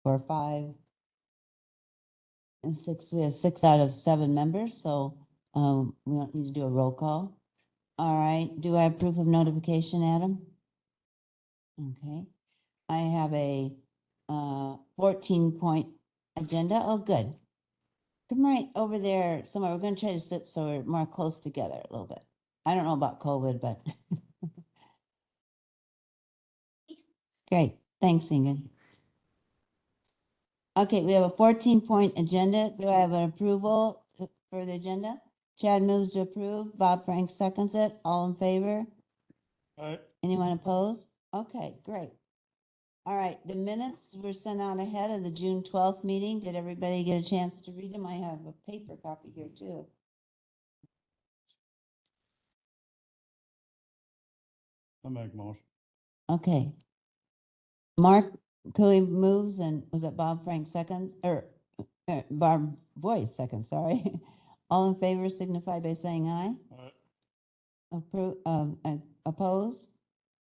for 5 and 6. We have 6 out of 7 members, so we don't need to do a roll call. All right, do I have proof of notification, Adam? Okay, I have a 14-point agenda. Oh, good. Come right over there somewhere. We're going to try to sit so we're more close together a little bit. I don't know about COVID, but great. Thanks, Ingrid. Okay, we have a 14-point agenda. Do I have an approval for the agenda? Chad moves to approve. Bob Frank seconds it. All in favor? Aye. Anyone opposed? Okay, great. All right, the minutes were sent out ahead of the June 12th meeting. Did everybody get a chance to read them? I have a paper copy here too. I'll make a motion. Okay. Mark Cooley moves, and was it Bob Frank seconds? Or Barb Voice seconds, sorry. All in favor signify by saying aye. Aye. Opposed?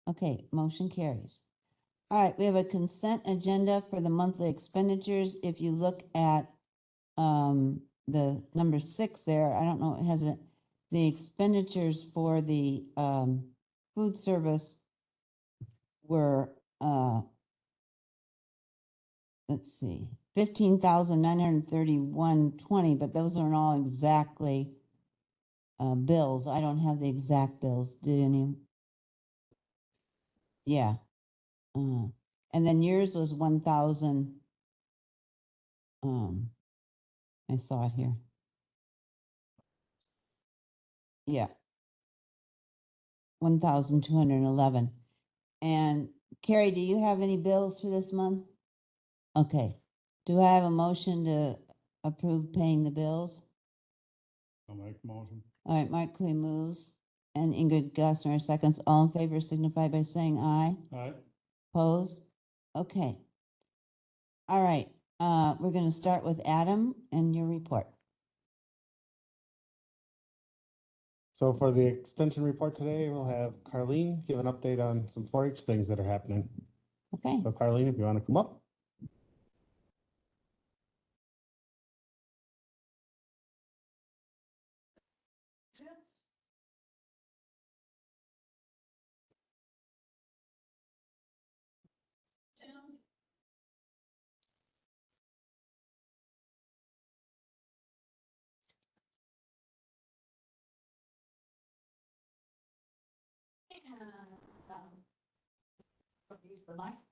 Okay, motion carries. All right, we have a consent agenda for the monthly expenditures. If you look at the number 6 there, I don't know, it has the expenditures for the food service were let's see, 15,931.20, but those aren't all exactly bills. I don't have the exact bills. Do any? Yeah. And then yours was 1,000. I saw it here. Yeah. 1,211. And Carrie, do you have any bills for this month? Okay. Do I have a motion to approve paying the bills? I'll make a motion. All right, Mark Cui moves and Ingrid Gossner seconds. All in favor signify by saying aye. Aye. Opposed? Okay. All right. We're going to start with Adam and your report. So for the extension report today, we'll have Carlene give an update on some 4-H things that are happening. Okay. So Carlene, if you want to come up.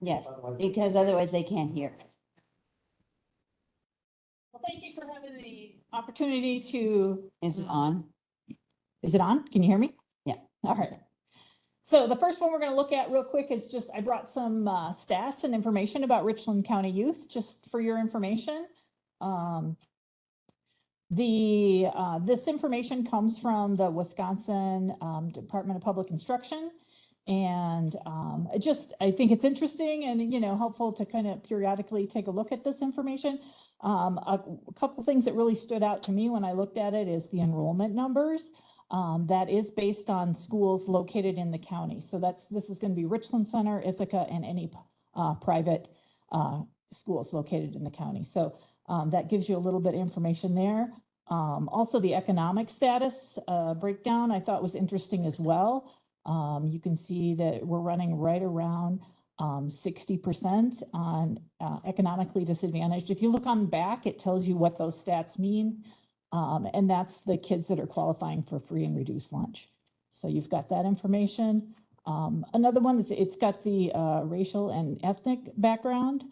Yes, because otherwise they can't hear. Well, thank you for having the opportunity to. Is it on? Is it on? Can you hear me? Yeah. All right. So the first one we're going to look at real quick is just, I brought some stats and information about Richland County youth, just for your information. This information comes from the Wisconsin Department of Public Instruction. And I think it's interesting and, helpful to kind of periodically take a look at this information. A couple things that really stood out to me when I looked at it is the enrollment numbers. That is based on schools located in the county. So this is going to be Richland Center, Ithaca, and any private schools located in the county. So that gives you a little bit of information there. Also, the economic status breakdown I thought was interesting as well. You can see that we're running right around 60% on economically disadvantaged. If you look on the back, it tells you what those stats mean. And that's the kids that are qualifying for free and reduced lunch. So you've got that information. Another one is it's got the racial and ethnic background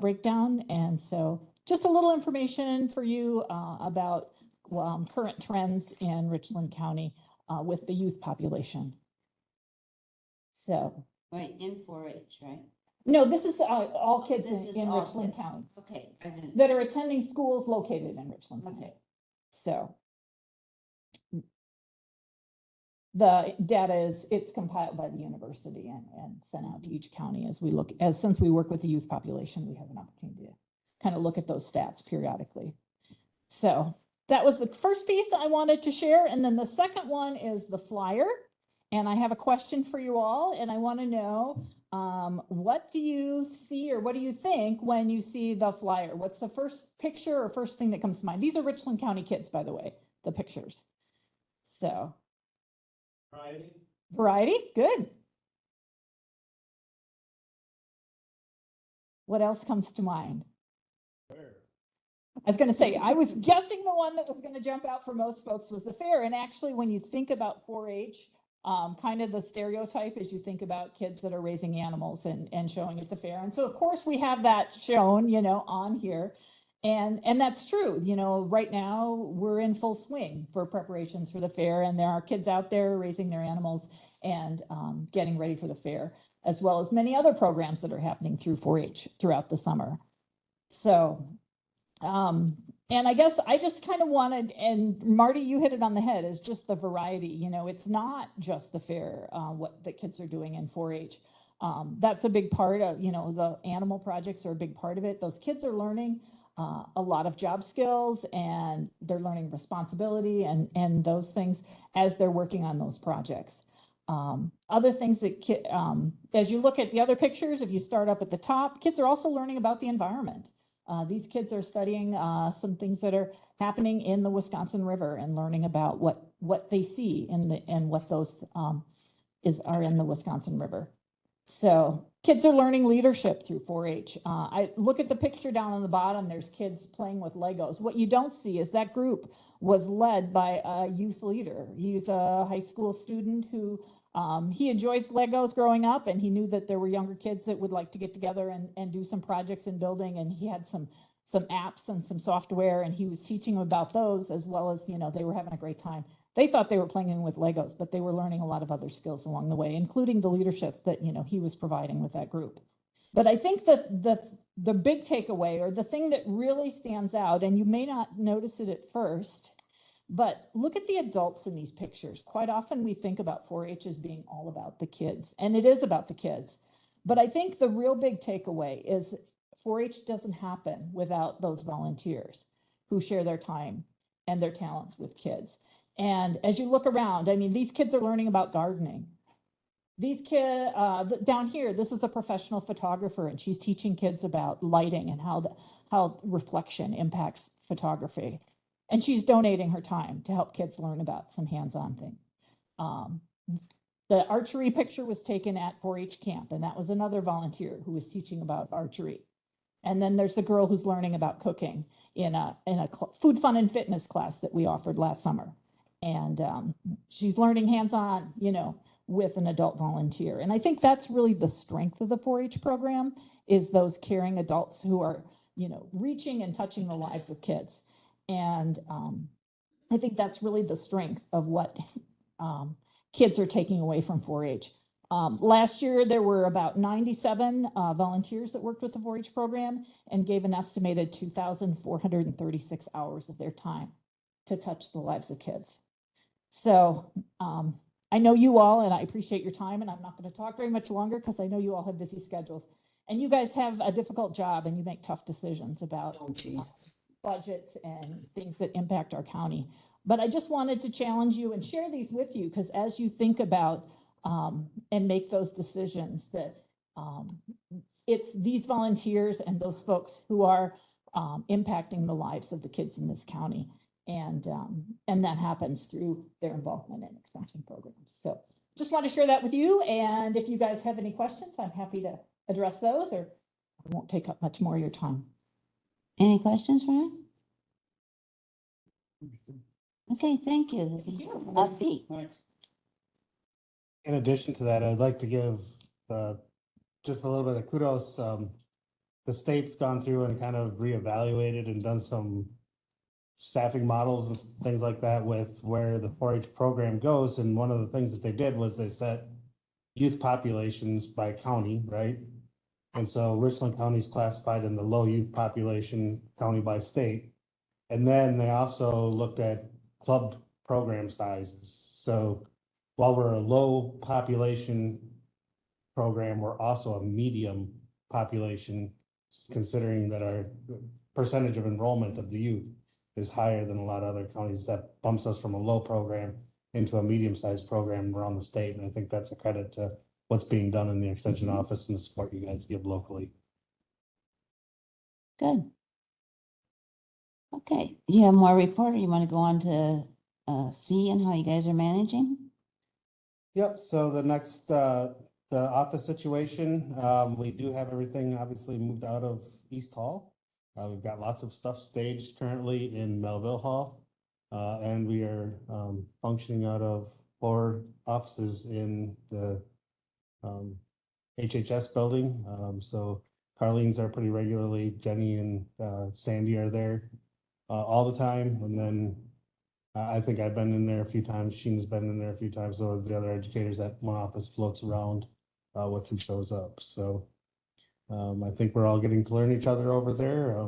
breakdown. And so just a little information for you about current trends in Richland County with the youth population. So. Wait, in 4-H, right? No, this is all kids in all Richland kids. County. Okay. That are attending schools located in Richland County. Okay. So the data it's compiled by the university and sent out to each county since we work with the youth population, we have an opportunity to kind of look at those stats periodically. So that was the first piece I wanted to share. And then the second one is the flyer. And I have a question for you all, and I want to know What do you see or what do you think when you see the flyer? What's the first picture or first thing that comes to mind? These are Richland County kids, by the way, the pictures. So. Variety, good. What else comes to mind? I was going to say, I was guessing the one that was going to jump out for most folks was the fair. And actually, when you think about 4-H, kind of the stereotype is you think about kids that are raising animals and showing at the fair. And so, of course, we have that shown, on here. And that's true. Right now we're in full swing for preparations for the fair, and there are kids out there raising their animals and getting ready for the fair, as well as many other programs that are happening through 4-H throughout the summer. So, and I guess I just kind of wanted, and Marty, you hit it on the head, is just the variety. It's not just the fair, what the kids are doing in 4-H. That's a big part of, the animal projects are a big part of it. Those kids are learning a lot of job skills, and they're learning responsibility and those things as they're working on those projects. Other things that, as you look at the other pictures, if you start up at the top, kids are also learning about the environment. These kids are studying some things that are happening in the Wisconsin River and learning about what they see and what those are in the Wisconsin River. So kids are learning leadership through 4-H. I look at the picture down on the bottom, there's kids playing with Legos. What you don't see is that group was led by a youth leader. He's a high school student who he enjoys Legos growing up, and he knew that there were younger kids that would like to get together and do some projects in building. And he had some apps and some software, and he was teaching them about those, as well as, they were having a great time. They thought they were playing with Legos, but they were learning a lot of other skills along the way, including the leadership that, he was providing with that group. But I think that the big takeaway, or the thing that really stands out, and you may not notice it at first, but look at the adults in these pictures. Quite often we think about 4-H as being all about the kids, and it is about the kids. But I think the real big takeaway is 4-H doesn't happen without those volunteers who share their time and their talents with kids. And as you look around, these kids are learning about gardening. These kids down here, this is a professional photographer, and she's teaching kids about lighting and how reflection impacts photography. And she's donating her time to help kids learn about some hands-on thing. The archery picture was taken at 4-H camp, and that was another volunteer who was teaching about archery. And then there's the girl who's learning about cooking in a food, fun, and fitness class that we offered last summer. And she's learning hands-on, with an adult volunteer. And I think that's really the strength of the 4-H program, is those caring adults who are, reaching and touching the lives of kids. And I think that's really the strength of what kids are taking away from 4-H. Last year, there were about 97 volunteers that worked with the 4-H program and gave an estimated 2,436 hours of their time to touch the lives of kids. So I know you all, and I appreciate your time, and I'm not going to talk very much longer because I know you all have busy schedules. And you guys have a difficult job, and you make tough decisions about budgets and things that impact our county. But I just wanted to challenge you and share these with you, because as you think about and make those decisions, that it's these volunteers and those folks who are impacting the lives of the kids in this county. And that happens through their involvement in extension programs. So just want to share that with you. And if you guys have any questions, I'm happy to address those, or I won't take up much more of your time. Any questions, Ron? Okay, thank you. This is upbeat. Thanks. In addition to that, I'd like to give just a little bit of kudos. The state's gone through and kind of reevaluated and done some staffing models and things like that with where the 4-H program goes. And one of the things that they did was they set youth populations by county, right? And so Richland County is classified in the low youth population county by state. And then they also looked at club program sizes. So while we're a low population program, we're also a medium population, considering that our percentage of enrollment of the youth is higher than a lot of other counties. That bumps us from a low program into a medium-sized program around the state. And I think that's a credit to what's being done in the extension office and the support you guys give locally. Good. Okay, do you have more report or you want to go on to C and how you guys are managing? Yep, so the next, the office situation, we do have everything obviously moved out of East Hall. We've got lots of stuff staged currently in Melville Hall. And we are, functioning out of 4 offices in the, HHS building. So Carlene's are pretty regularly, Jenny and, Sandy are there, all the time. And then I think I've been in there a few times. Sheena's been in there a few times. So as the other educators, that one office floats around with who shows up. So I think we're all getting to learn each other over there.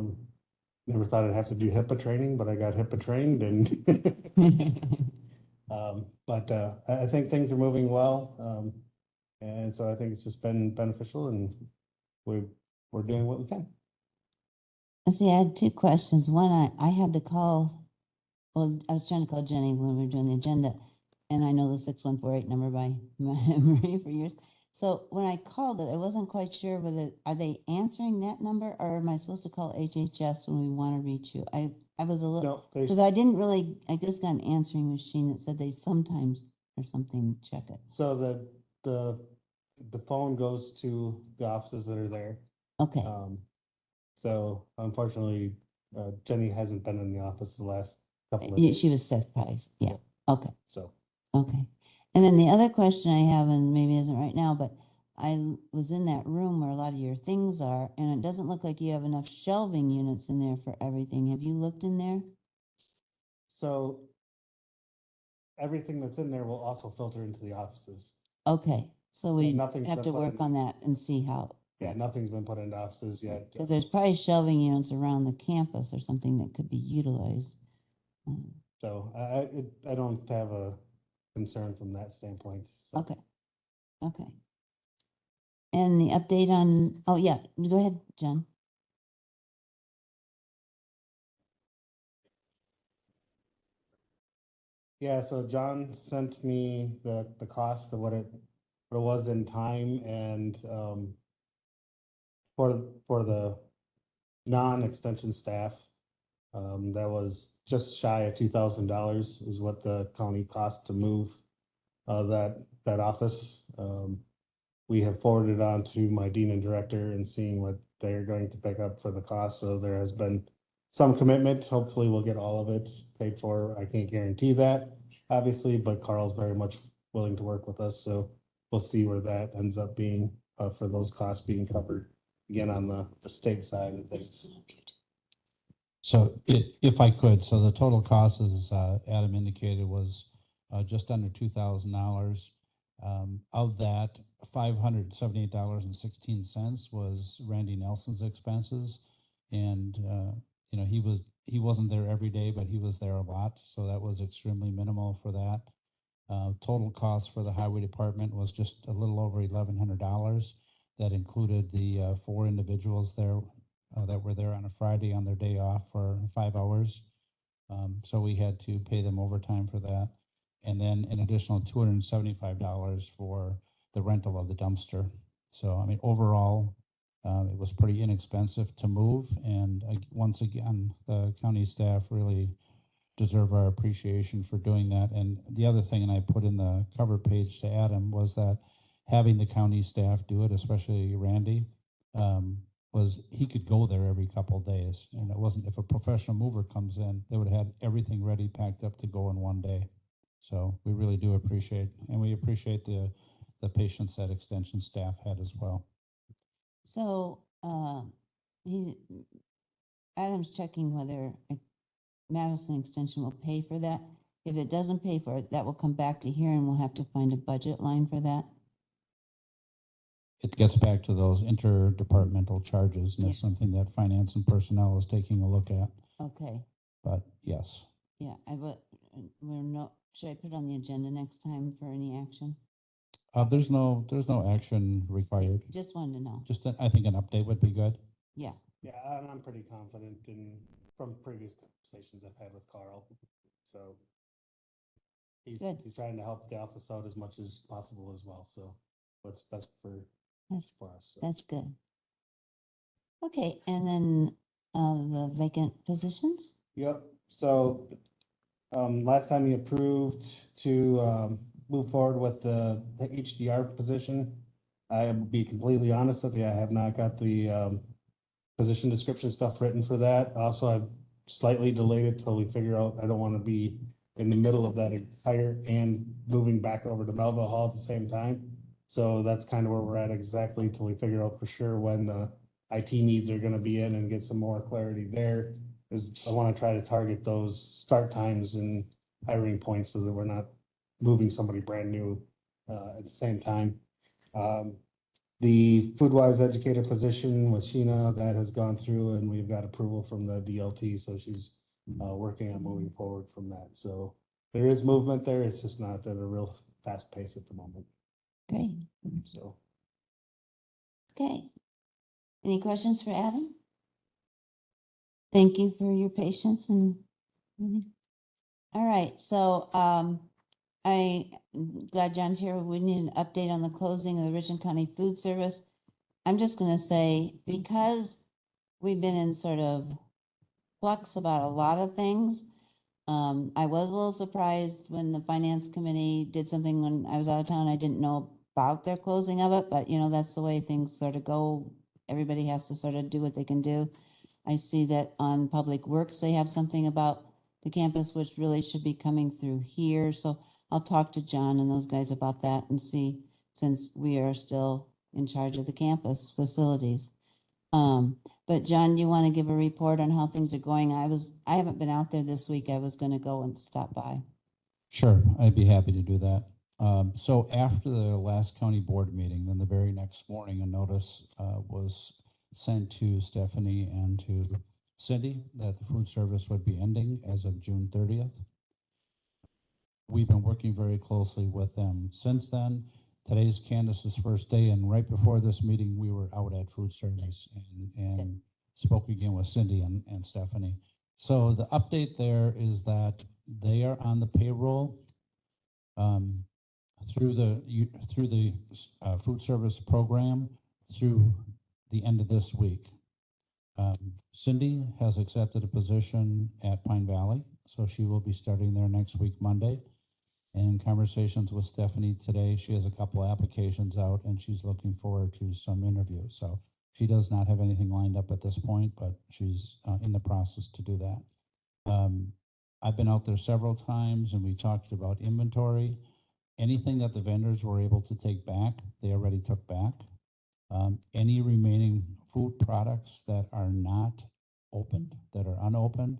Never thought I'd have to do HIPAA training, but I got HIPAA trained and but I think things are moving well. And so I think it's just been beneficial and we're doing what we can. Let's see, I had 2 questions. One, I had to call, well, I was trying to call Jenny when we were doing the agenda, and I know the 6148 number by memory for years. So when I called it, I wasn't quite sure whether, are they answering that number or am I supposed to call HHS when we want to reach you? I was a little, No, because I didn't really, I just got an answering machine that said they sometimes or something check it. so the phone goes to the offices that are there. Okay, So unfortunately, Jenny hasn't been in the office the last couple of days. she was surprised. Yeah, okay. So, Okay. And then the other question I have, and maybe isn't right now, but I was in that room where a lot of your things are, and it doesn't look like you have enough shelving units in there for everything. Have you looked in there? so everything that's in there will also filter into the offices. Okay, so we nothing's have been to put work in- on that and see how. Yeah, nothing's been put into offices yet. Because there's probably shelving units around the campus or something that could be utilized. So I don't have a concern from that standpoint. So. Okay, okay. And the update on, oh yeah, go ahead, John. Yeah, so John sent me the cost of what it was in time and for the non-extension staff, that was just shy of $2,000 is what the county cost to move that office. We have forwarded on to my dean and director and seeing what they're going to pick up for the cost. So there has been some commitment. Hopefully we'll get all of it paid for. I can't guarantee that, obviously, but Carl's very much willing to work with us. So we'll see where that ends up being for those costs being covered again on the state side of things. So if I could, so the total cost, as Adam indicated, was just under $2,000. Of that, $578.16 was Randy Nelson's expenses. And, you know, he wasn't there every day, but he was there a lot. So that was extremely minimal for that. Total cost for the highway department was just a little over $1,100. That included the 4 individuals there that were there on a Friday on their day off for 5 hours. So we had to pay them overtime for that. And then an additional $275 for the rental of the dumpster. So, I mean, overall, it was pretty inexpensive to move. And once again, the county staff really deserve our appreciation for doing that. And the other thing, and I put in the cover page to Adam, was that having the county staff do it, especially Randy, was he could go there every couple of days. And it wasn't, if a professional mover comes in, they would have had everything ready, packed up to go in one day. So we really do appreciate, and we appreciate the patience that extension staff had as well. So, Adam's checking whether Madison Extension will pay for that. If it doesn't pay for it, that will come back to here and we'll have to find a budget line for that. It gets back to those interdepartmental charges, and it's Yes. something that finance and personnel is taking a look at, Okay, but yes. yeah, should I put it on the agenda next time for any action? There's no action required. Just wanted to know. Just, I think an update would be good. Yeah, Yeah, and I'm pretty confident from previous conversations I've had with Carl. So he's Good. trying to help the office out as much as possible as well. So what's best That's, for us. So. that's good. Okay, and then, the vacant positions? Yep, so, last time you approved to, move forward with the HDR position. I will be completely honest with you, I have not got the, position description stuff written for that. Also, I've slightly delayed it till we figure out, I don't want to be in the middle of that hire and moving back over to Melville Hall at the same time. So that's kind of where we're at exactly till we figure out for sure when the IT needs are gonna be in and get some more clarity there. Is I want to try to target those start times and hiring points so that we're not moving somebody brand new at the same time. The food-wise educator position with Sheena, that has gone through and we've got approval from the DLT, so she's working on moving forward from that. So there is movement there. It's just not at a real fast pace at the moment. Great, So okay. Any questions for Adam? Thank you for your patience and. All right, so, I'm glad John's here. We need an update on the closing of the Richland County Food Service. I'm just gonna say, because we've been in sort of flux about a lot of things, I was a little surprised when the finance committee did something when I was out of town. I didn't know about their closing of it, but that's the way things sort of go. Everybody has to sort of do what they can do. I see that on Public Works, they have something about the campus, which really should be coming through here. So I'll talk to John and those guys about that and see, since we are still in charge of the campus facilities. But John, you want to give a report on how things are going? I haven't been out there this week. I was going to go and stop by. Sure, I'd be happy to do that. So after the last county board meeting, then the very next morning, a notice was sent to Stephanie and to Cindy that the food service would be ending as of June 30th. We've been working very closely with them since then. Today's Candace's first day, and right before this meeting, we were out at food service and spoke again with Cindy and Stephanie. So the update there is that they are on the payroll through the food service program through the end of this week. Cindy has accepted a position at Pine Valley, so she will be starting there next week, Monday. And in conversations with Stephanie today, she has a couple of applications out and she's looking forward to some interviews. So she does not have anything lined up at this point, but she's in the process to do that. I've been out there several times and we talked about inventory. Anything that the vendors were able to take back, they already took back. Any remaining food products that are not opened, that are unopened,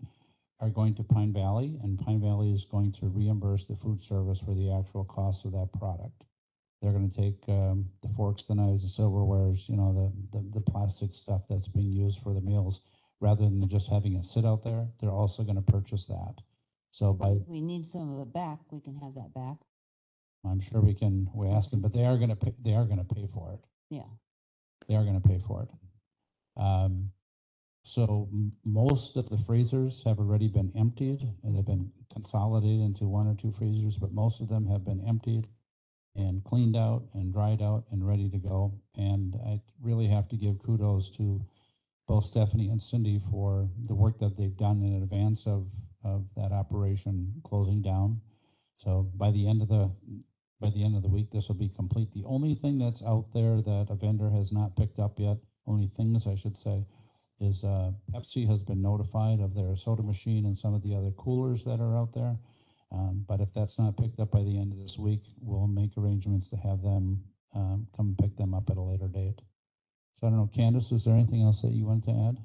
are going to Pine Valley, and Pine Valley is going to reimburse the food service for the actual cost of that product. They're going to take the forks, the knives, the silverwares, the plastic stuff that's being used for the meals, rather than just having it sit out there. They're also going to purchase that. So If we need some of it back, we can have that back. I'm sure we ask them, but they are going to pay for it. Yeah. They are going to pay for it. So most of the freezers have already been emptied and they've been consolidated into one or two freezers, but most of them have been emptied and cleaned out and dried out and ready to go. And I really have to give kudos to both Stephanie and Cindy for the work that they've done in advance of that operation closing down. So by the end of the week, this will be complete. The only thing that's out there that a vendor has not picked up yet, only things I should say, is Pepsi has been notified of their soda machine and some of the other coolers that are out there. But if that's not picked up by the end of this week, we'll make arrangements to have them come pick them up at a later date. So I don't know, Candace, is there anything else that you wanted to add?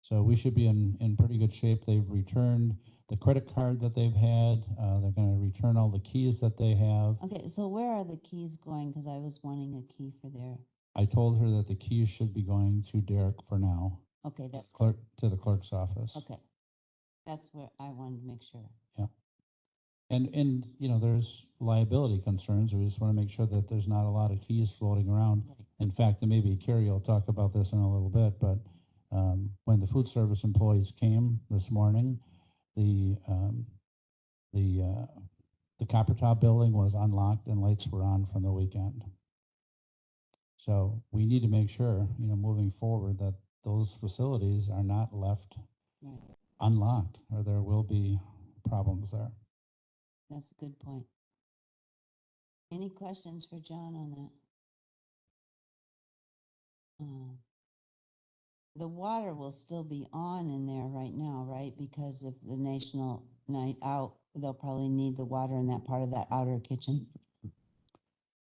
So we should be in pretty good shape. They've returned the credit card that they've had. They're going to return all the keys that they have. Okay, so where are the keys going? Because I was wanting a key for their. I told her that the keys should be going to Derek for now. Okay, that's to the clerk's office. okay. That's where I wanted to make sure. Yeah. And there's liability concerns. We just want to make sure that there's not a lot of keys floating around. Right. In fact, and maybe Carrie will talk about this in a little bit, but when the food service employees came this morning, the the Copper Top building was unlocked and lights were on from the weekend. So we need to make sure, moving forward, that those facilities are not left Right. unlocked, or there will be problems there. That's a good point. Any questions for John on that? The water will still be on in there right now, right? Because of the National Night Out, they'll probably need the water in that part of that outer kitchen.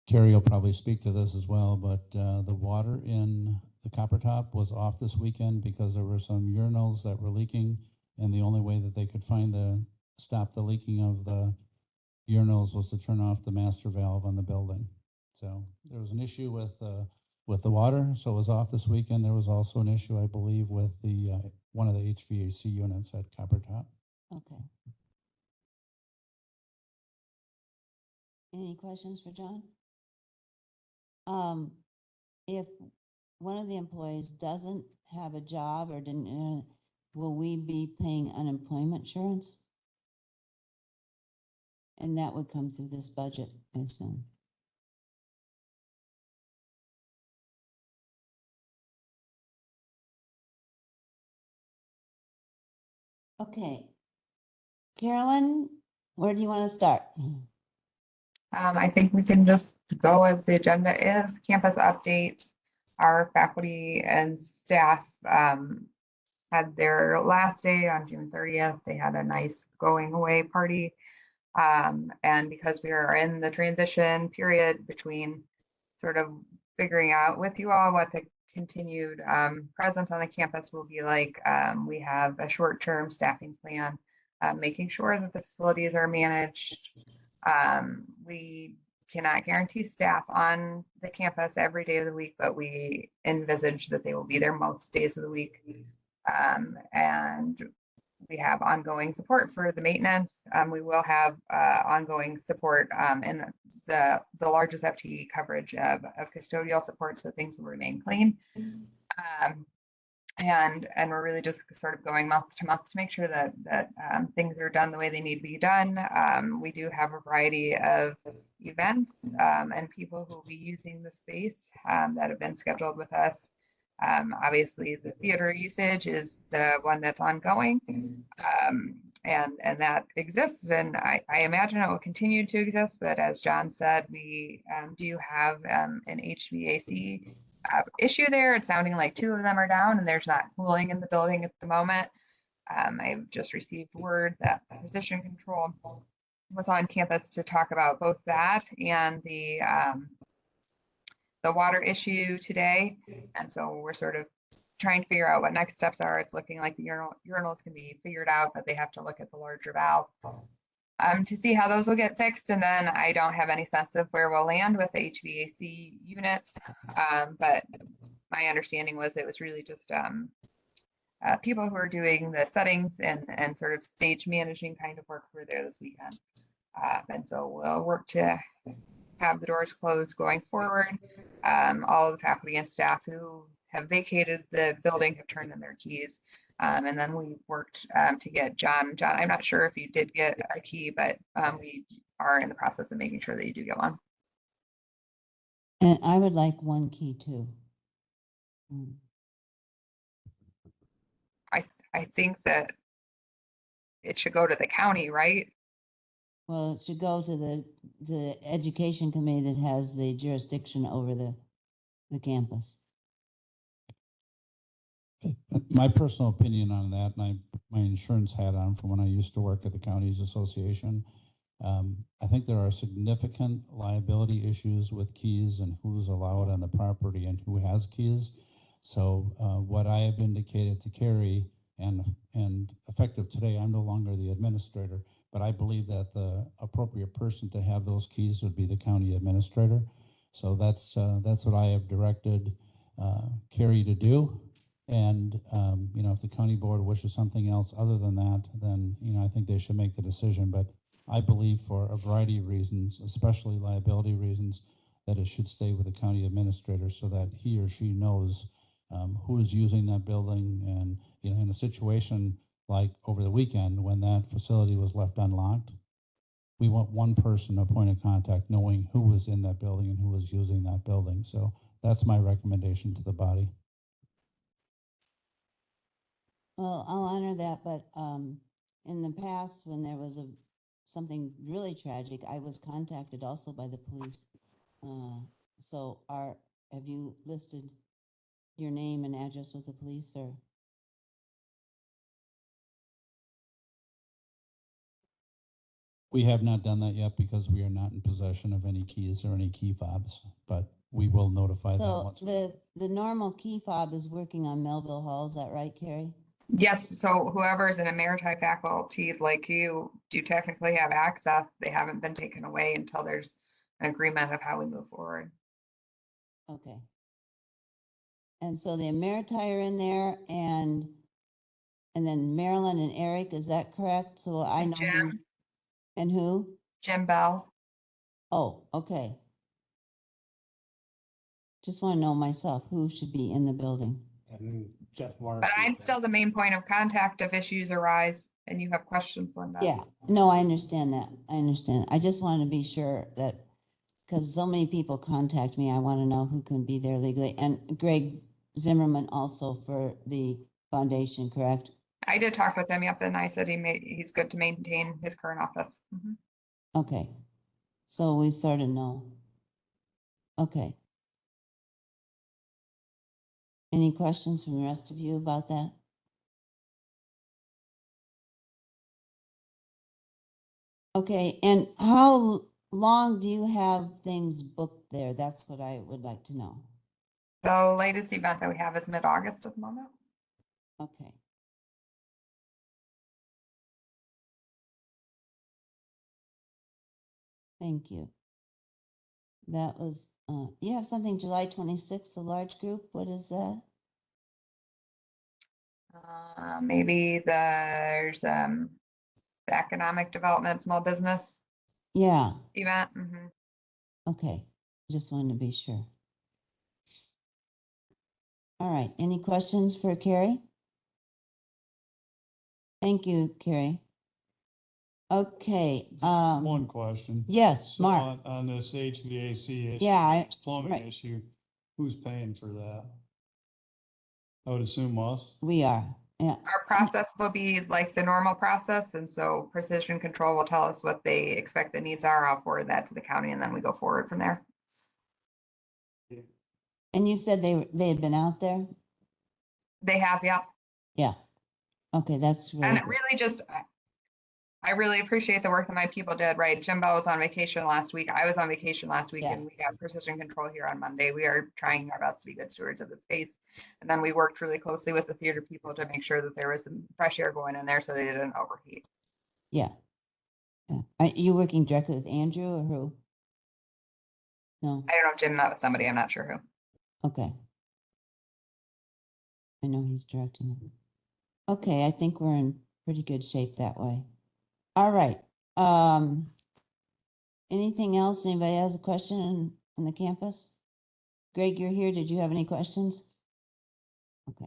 Carrie will probably speak to this as well, but the water in the Copper Top was off this weekend because there were some urinals that were leaking, and the only way that they could stop the leaking of the urinals was to turn off the master valve on the building. So there was an issue with the water, so it was off this weekend. There was also an issue, I believe, with the one of the HVAC units at Copper Top. Okay. Any questions for John? If one of the employees doesn't have a job or didn't, will we be paying unemployment insurance? And that would come through this budget, I assume. Okay. Carolyn, where do you want to start? I think we can just go as the agenda is. Campus update. Our faculty and staff had their last day on June 30th. They had a nice going away party. And because we are in the transition period between sort of figuring out with you all what the continued presence on the campus will be like, we have a short-term staffing plan, making sure that the facilities are managed. We cannot guarantee staff on the campus every day of the week, but we envisage that they will be there most days of the week. And we have ongoing support for the maintenance. We will have ongoing support in the largest FTE coverage of custodial support, so things will remain clean. And we're really just sort of going month to month to make sure that things are done the way they need to be done. We do have a variety of events and people who will be using the space that have been scheduled with us. Obviously, the theater usage is the one that's ongoing, and that exists, and I imagine it will continue to exist. But as John said, we do have an HVAC issue there. It's sounding like 2 of them are down, and there's not cooling in the building at the moment. I've just received word that position control was on campus to talk about both that and the water issue today. And so we're sort of trying to figure out what next steps are. It's looking like the urinals can be figured out, but they have to look at the larger valve to see how those will get fixed. And then I don't have any sense of where we'll land with HVAC units. But my understanding was it was really just people who are doing the settings and sort of stage managing kind of work were there this weekend. And so we'll work to have the doors closed going forward. All of the faculty and staff who have vacated the building have turned in their keys. And then we worked to get John, I'm not sure if you did get a key, but we are in the process of making sure that you do get one. And I would like 1 key too. I think that it should go to the county, right? Well, it should go to the education committee that has the jurisdiction over the campus. My personal opinion on that, and my insurance hat on from when I used to work at the Counties Association, I think there are significant liability issues with keys and who's allowed on the property and who has keys. So what I have indicated to Carrie, and effective today, I'm no longer the administrator, but I believe that the appropriate person to have those keys would be the county administrator. So that's what I have directed Carrie to do. And, if the county board wishes something else other than that, then, I think they should make the decision. But I believe for a variety of reasons, especially liability reasons, that it should stay with the county administrator so that he or she knows who is using that building. And, in a situation like over the weekend when that facility was left unlocked, we want one person, a point of contact, knowing who was in that building and who was using that building. So that's my recommendation to the body. Well, I'll honor that, but in the past, when there was something really tragic, I was contacted also by the police. So have you listed your name and address with the police, or? We have not done that yet because we are not in possession of any keys or any key fobs, but we will notify that So once. the normal key fob is working on Melville Hall, is that right, Carrie? Yes, so whoever's in a maritime faculty like you do technically have access. They haven't been taken away until there's an agreement of how we move forward. Okay. And so the Emeriti are in there, and then Marilyn and Eric, is that correct? So I know. Jim. And who? Jim Bell. Oh, okay. Just want to know myself, who should be in the building? And Jeff Morris. But I'm is still the main point of contact if issues arise and you have questions, Linda. Yeah, no, I understand that. I understand. I just want to be sure that, because so many people contact me, I want to know who can be there legally. And Greg Zimmerman also for the foundation, correct? I did talk with him, yep, and I said he's good to maintain his current office. Mhm. Okay, so we sort of know. Okay. Any questions from the rest of you about that? Okay, and how long do you have things booked there? That's what I would like to know. The latest event that we have is mid-August at the moment. Okay. Thank you. That was, you have something July 26th, a large group. What is that? Maybe there's the economic development, small business Yeah, event. Mhm. okay. Just wanted to be sure. All right, any questions for Carrie? Thank you, Carrie. Okay, Just one question. yes, So Mark. on this HVAC issue, Yeah, this plumbing right. issue, who's paying for that? I would assume us. We are, yeah. Our process will be like the normal process, and so Precision Control will tell us what they expect the needs are. I'll forward that to the county, and then we go forward from there. And you said they had been out there? They have, yep. Yeah. Okay, that's really And it good. really just, I really appreciate the work that my people did, right? Jim Bell was on vacation last week. I was on vacation last week, Yeah. and we have Precision Control here on Monday. We are trying our best to be good stewards of the space. And then we worked really closely with the theater people to make sure that there was some fresh air going in there so they didn't overheat. Yeah. Yeah. Are you working directly with Andrew or who? No, I don't know if Jim met with somebody, I'm not sure who. okay. I know he's directing it. Okay, I think we're in pretty good shape that way. All right. Anything else? Anybody has a question on the campus? Greg, you're here. Did you have any questions? Okay.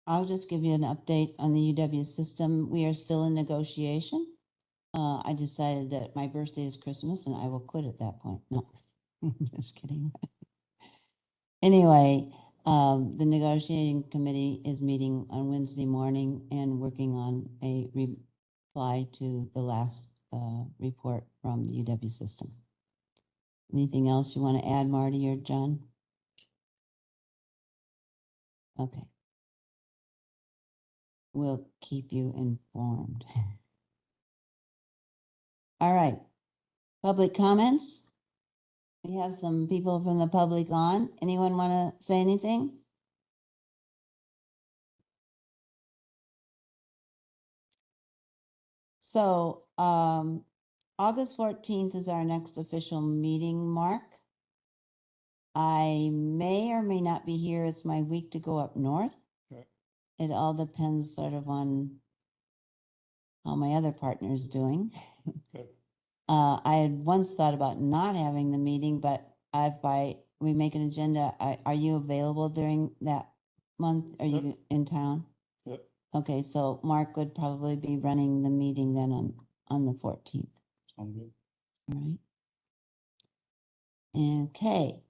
I'll just give you an update on the UW system. We are still in negotiation. I decided that my birthday is Christmas and I will quit at that point. No, just kidding. Anyway, the negotiating committee is meeting on Wednesday morning and working on a reply to the last report from the UW system. Anything else you want to add, Marty or John? Okay. We'll keep you informed. All right. Public comments? We have some people from the public on. Anyone want to say anything? So, August 14th is our next official meeting, Mark. I may or may not be here. It's my week to go up north. Okay. It all depends sort of on how my other partner is doing. Okay. I had once thought about not having the meeting, but we make an agenda. Are you available during that month? Are you in town? Yep. Okay, so Mark would probably be running the meeting then on on the 14th. Sound good. All right. Okay.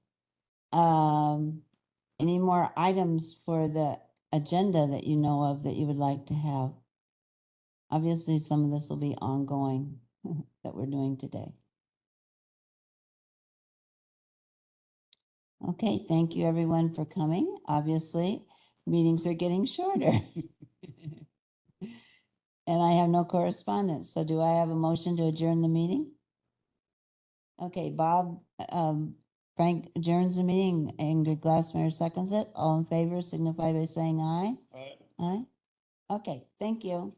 Any more items for the agenda that you know of that you would like to have? Obviously, some of this will be ongoing that we're doing today. Okay, thank you everyone for coming. Obviously, meetings are getting shorter. And I have no correspondence, so do I have a motion to adjourn the meeting? Okay, Bob, Frank adjourns the meeting, Ingrid Glassmeyer seconds it. All in favor signify by saying aye. Aye? Okay, thank you.